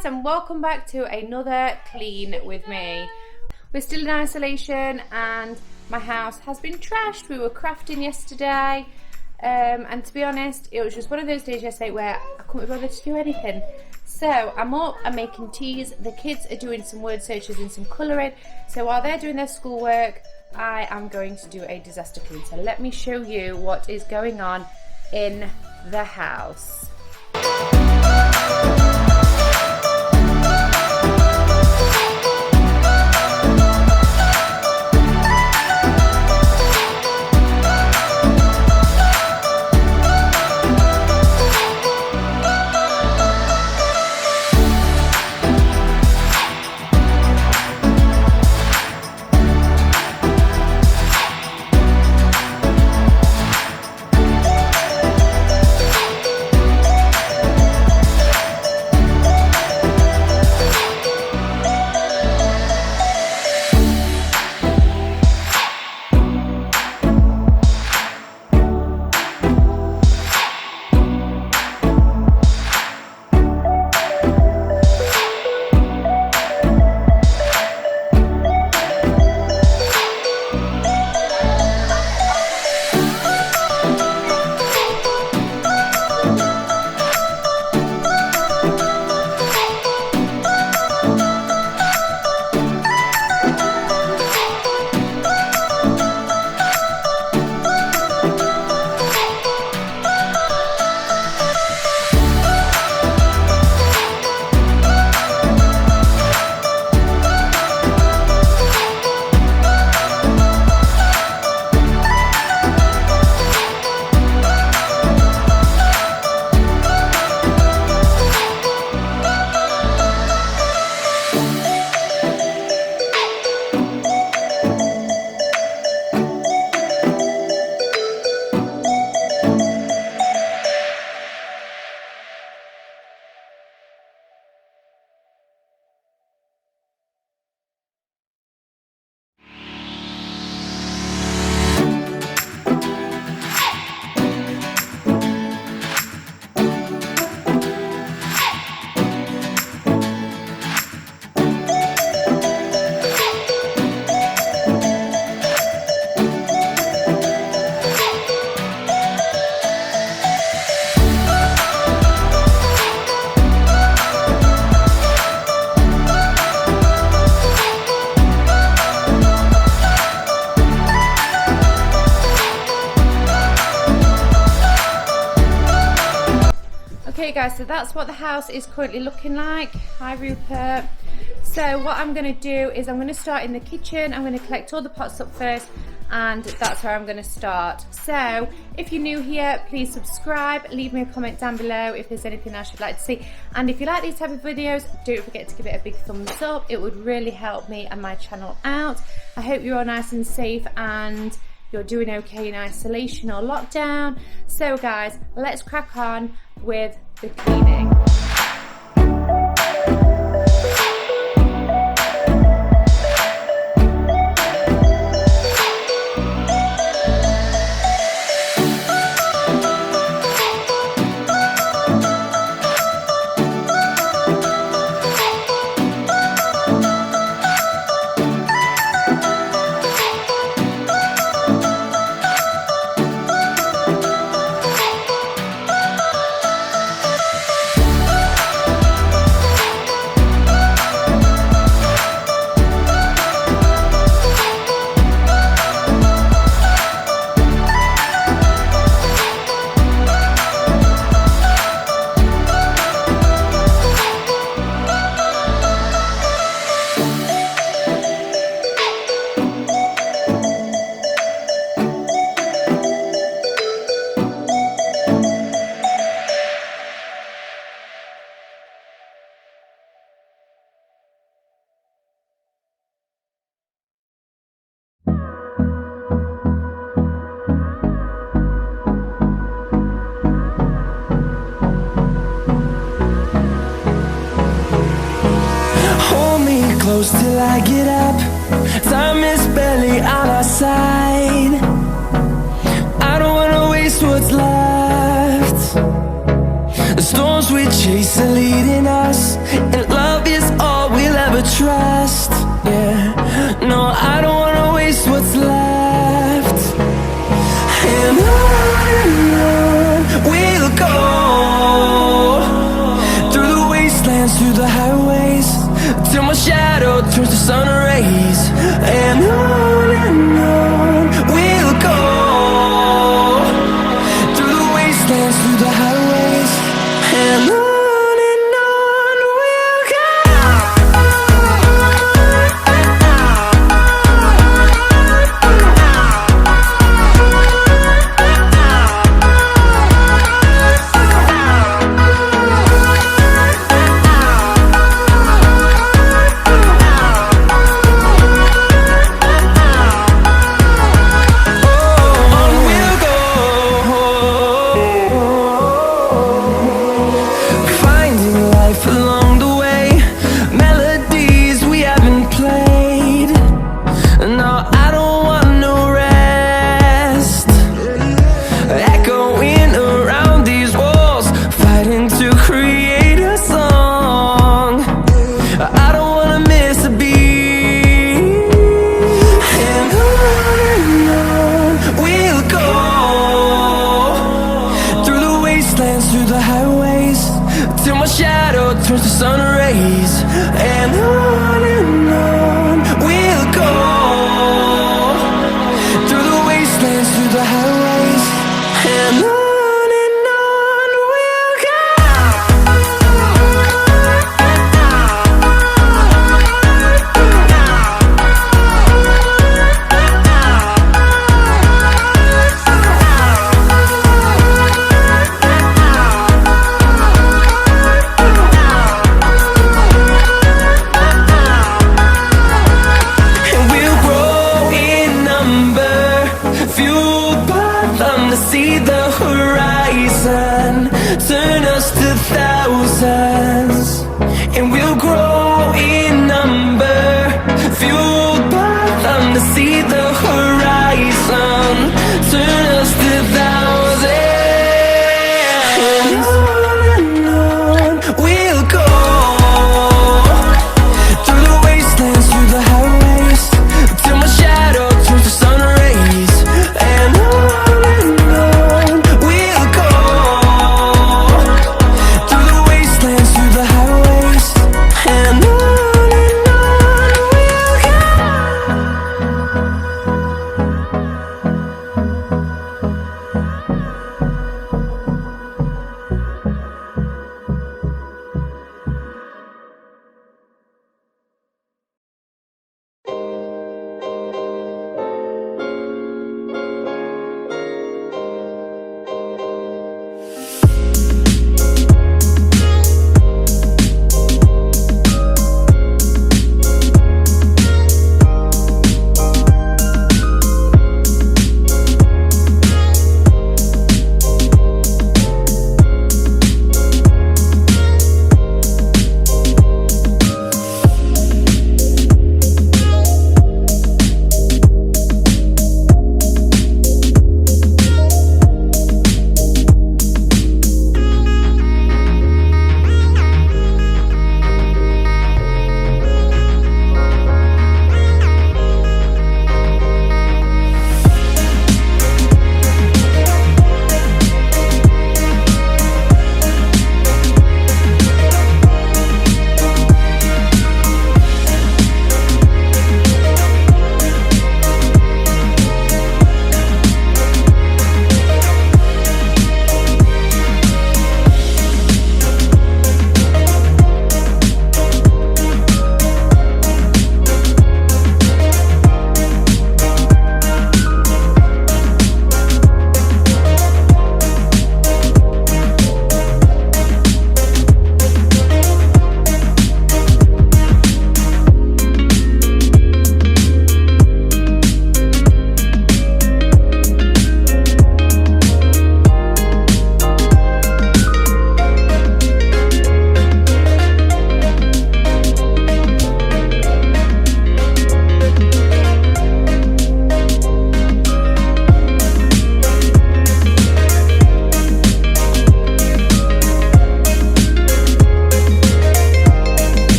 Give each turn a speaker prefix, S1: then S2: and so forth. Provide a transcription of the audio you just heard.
S1: guys, and welcome back to another clean with me. We're still in isolation and my house has been trashed. We were crafting yesterday and to be honest, it was just one of those days yesterday where I couldn't be bothered to do anything. So I'm up, I'm making teas, the kids are doing some word searches and some colouring, so while they're doing their schoolwork I am going to do a disaster clean. So let me show you what is going on in the house. Okay guys, so that's what the house is currently looking like. Hi Rupert. So what I'm going to do is I'm going to start in the kitchen. I'm going to collect all the pots up first and that's where I'm going to start. So if you're new here, please subscribe, leave me a comment down below if there's anything else you'd like to see, and if you like these type of videos, don't forget to give it a big thumbs up. It would really help me and my channel out. I hope you're all nice and safe and you're doing okay in isolation or lockdown. So guys, let's crack on with the cleaning.
S2: Close till I get up, time is barely on our side. I don't wanna waste what's left. The storms we chase are leading us, and love is all we'll ever trust. Yeah, no, I don't wanna waste what's left. And on we'll go, through the wastelands, through the highways, till my shadow turns to sun rays. And on we'll go, through the wastelands, through the highways, and on we'll go. Through the highways, till my shadow turns to sun rays.